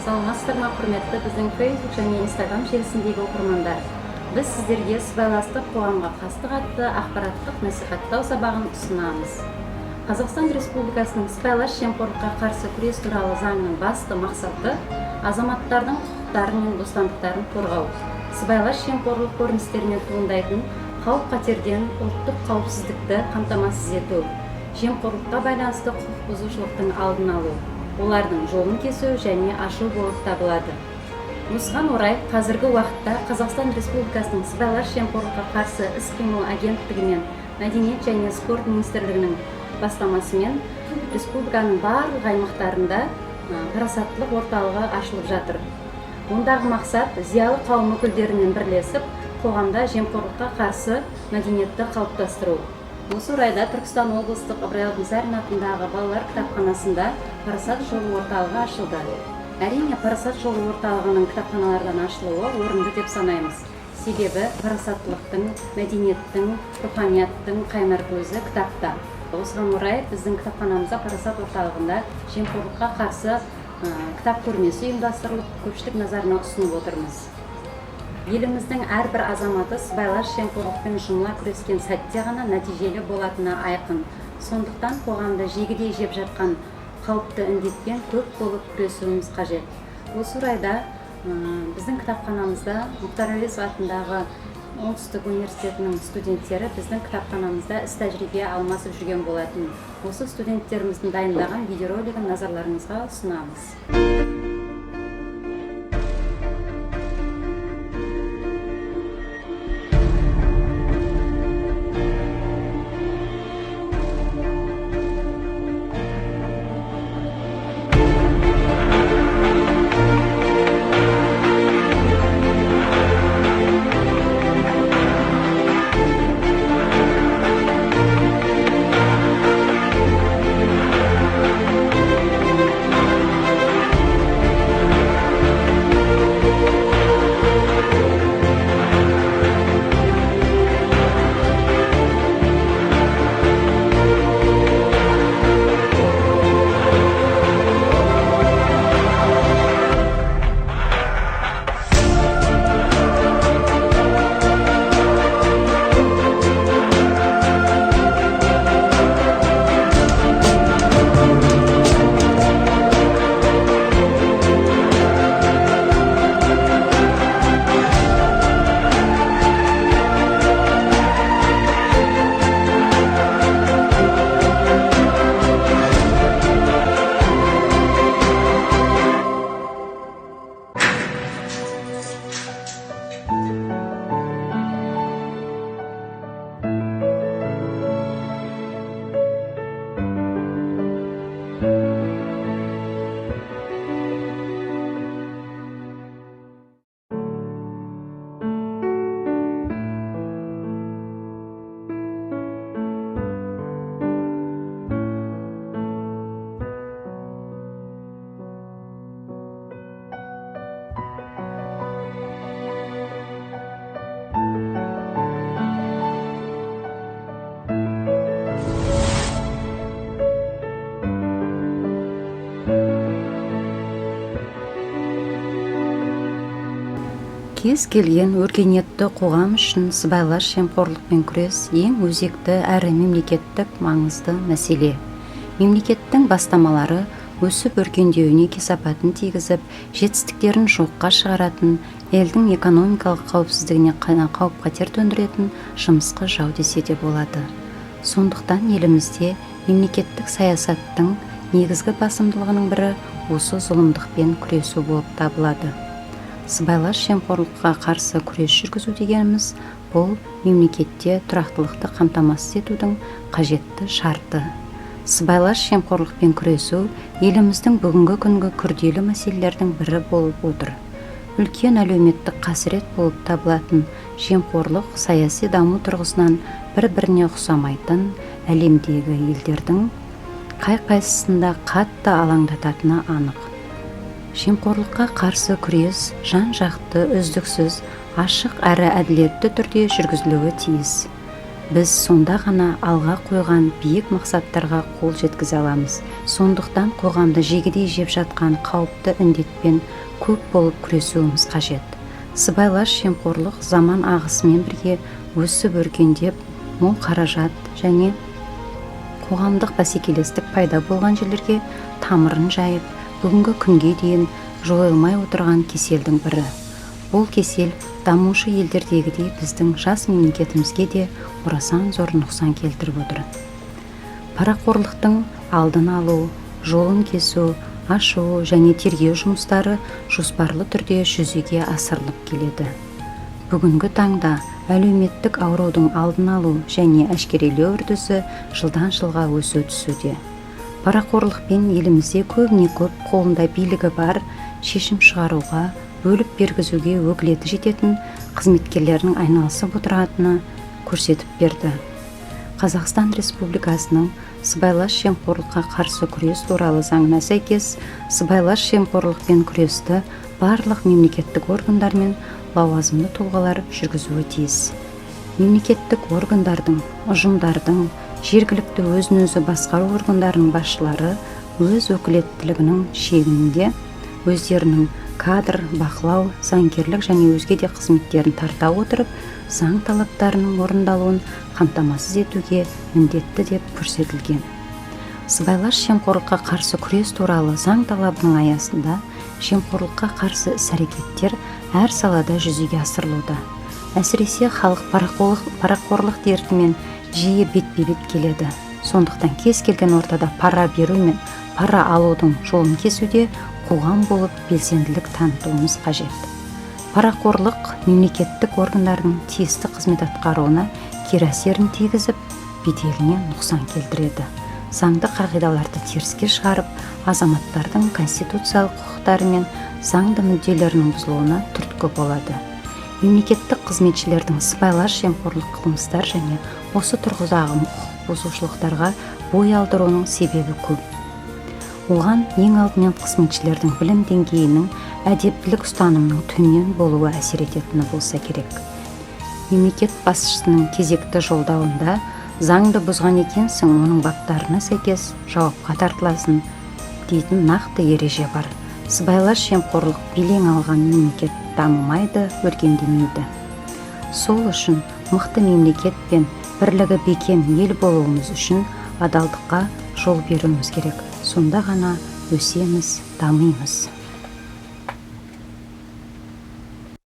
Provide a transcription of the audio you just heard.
Саламатсыздар ма, құрметті біздің Facebook және Instagram желісіндегі оқырмандар. Біз сіздерге сыбайластық қоғамға қастық атты ақпараттық насихаттау сабағын ұсынамыз. Қазақстан Республикасының сыбайлас жемқорлыққа қарсы күрес туралы заңның басты мақсаты азаматтардың құқықтары мен бостандықтарын қорғау, сыбайлас жемқорлық көріністерінен туындайтын қауіп-қатерден ұлттық қауіпсіздікті қамтамасыз ету, жемқорлыққа байланысты құқық бұзушылықтың алдын алу, олардың жолын кесу және ашу болып табылады. Осыған орай, қазіргі уақытта Қазақстан Республикасының сыбайлас жемқорлыққа қарсы іс-қимыл агенттігі мен Мәдениет және спорт министрлігінің бастамасымен республиканың барлық аймақтарында парасаттылық орталығы ашылып жатыр. Ондағы мақсат зиялы қауым өкілдерімен бірлесіп, қоғамда жемқорлыққа қарсы мәдениетті қалыптастыру. Осы орайда Түркістан облыстық Ыбырай Алтынсарин атындағы балалар кітапханасында Парасат жолы орталығы ашылды. Әрине, Парасат жолы орталығының кітапханалардан ашылуы орынды деп санаймыз. Себебі парасаттылықтың, мәдениеттің, руханияттың қайнар көзі кітапта. Осыған орай біздің кітапханамызда Парасат орталығында жемқорлыққа қарсы кітап көрмесі ұйымдастырылып, көпшілік назарына ұсынып отырмыз. Еліміздің әрбір азаматы сыбайлас жемқорлықпен жұмыла күрескен сәтте ғана нәтижелі болатыны айқын. Сондықтан қоғамда жегідей жеп жатқан қауіпті індетпен көп болып күресуіміз қажет. Осы орайда біздің кітапханамызда Мұхтар Әуезов атындағы Оңтүстік университетінің студенттері біздің кітапханамызда іс-тәжірибе алмасып жүрген болатын. Осы студенттеріміздің дайындаған видеоролигін назарларыңызға ұсынамыз. Кез келген өркениетті қоғам үшін сыбайлас жемқорлықпен күрес ең өзекті әрі мемлекеттік маңызды мәселе. Мемлекеттің бастамалары өсіп өркендеуіне кесапатын тигізіп, жетістіктерін жоққа шығаратын, елдің экономикалық қауіпсіздігіне қауіп-қатер төндіретін жымысқы жау десе де болады. Сондықтан елімізде мемлекеттік саясаттың негізгі басымдылығының бірі осы зұлымдықпен күресу болып табылады. Сыбайлас жемқорлыққа қарсы күрес жүргізу дегеніміз бұл мемлекетте тұрақтылықты қамтамасыз етудің қажетті шарты. Сыбайлас жемқорлықпен күресу еліміздің бүгінгі күнгі күрделі мәселелердің бірі болып отыр. Үлкен әлеуметтік қасірет болып табылатын жемқорлық саяси даму тұрғысынан бір-біріне ұқсамайтын әлемдегі елдердің қай-қайсысында қатты алаңдататыны анық. Жемқорлыққа қарсы күрес жан-жақты, үздіксіз, ашық әрі әділетті түрде жүргізілуі тиіс. біз сонда ғана алға қойған биік мақсаттарға қол жеткізе аламыз. Сондықтан қоғамды жегідей жеп жатқан қауіпті індетпен көп болып күресуіміз қажет. Сыбайлас жемқорлық заман ағысымен бірге өсіп өркендеп, мол қаражат және қоғамдық бәсекелестік пайда болған жерлерге тамырын жайып, бүгінгі күнге дейін жойылмай отырған кеселдің бірі. Бұл кесел дамушы елдердегідей біздің жас мемлекетімізге де орасан зор нұқсан келтіріп отыр. Парақорлықтың алдын алу, жолын кесу, ашу және тергеу жұмыстары жоспарлы түрде жүзеге асырылып келеді. Бүгінгі таңда әлеуметтік аурудың алдын алу және әшкерелеу үрдісі жылдан жылға өсе түсуде. Парақорлықпен елімізде көбіне көп қолында билігі бар, шешім шығаруға, бөліп бергізуге өкілеті жететін қызметкерлердің айналысып отыратыны көрсетіп берді. Қазақстан Республикасының сыбайлас жемқорлыққа қарсы күрес туралы заңына сәйкес, сыбайлас жемқорлықпен күресті барлық мемлекеттік органдар мен лауазымды тұлғалар жүргізуі тиіс. Мемлекеттік органдардың, ұжымдардың, жергілікті өзін-өзі басқару органдарының басшылары өз өкілеттілігінің шегінде өздерінің кадр, бақылау, заңгерлік және өзге де қызметтерін тарта отырып, заң талаптарының орындалуын қамтамасыз етуге міндетті деп көрсетілген. Сыбайлас жемқорлыққа қарсы күрес туралы заң талабының аясында жемқорлыққа қарсы іс-әрекеттер әр салада жүзеге асырылуда. Әсіресе халық парақорлық дертімен жиі бетпе-бет келеді. Сондықтан кез келген ортада пара беру мен пара алудың жолын кесуде қоғам болып белсенділік танытуымыз қажет. Парақорлық мемлекеттік органдардың тиісті қызмет атқаруына кері әсерін тигізіп, беделіне нұқсан келтіреді. Заңды қағидаларды теріске шығарып, азаматтардың конституциялық құқықтары мен заңды мүдделерінің бұзылуына түрткі болады. Мемлекеттік қызметшілердің сыбайлас жемқорлық қылмыстар және осы тұрғыдағы құқық бұзушылықтарға бой алдыруының себебі көп. Оған ең алдымен қызметшілердің білім деңгейінің, әдептілік ұстанымының төмен болуы әсер ететіні болса керек. Мемлекет басшысының кезекті жолдауында заңды бұзған екенсің, оның баптарына сәйкес жауапқа тартыласың дейтін нақты ереже бар. Сыбайлас жемқорлық белең алған мемлекет дамымайды, өркендемейді. Сол үшін мықты мемлекет пен бірлігі бекем ел болуымыз үшін адалдыққа жол беруіміз керек. Сонда ғана өсеміз, дамимыз.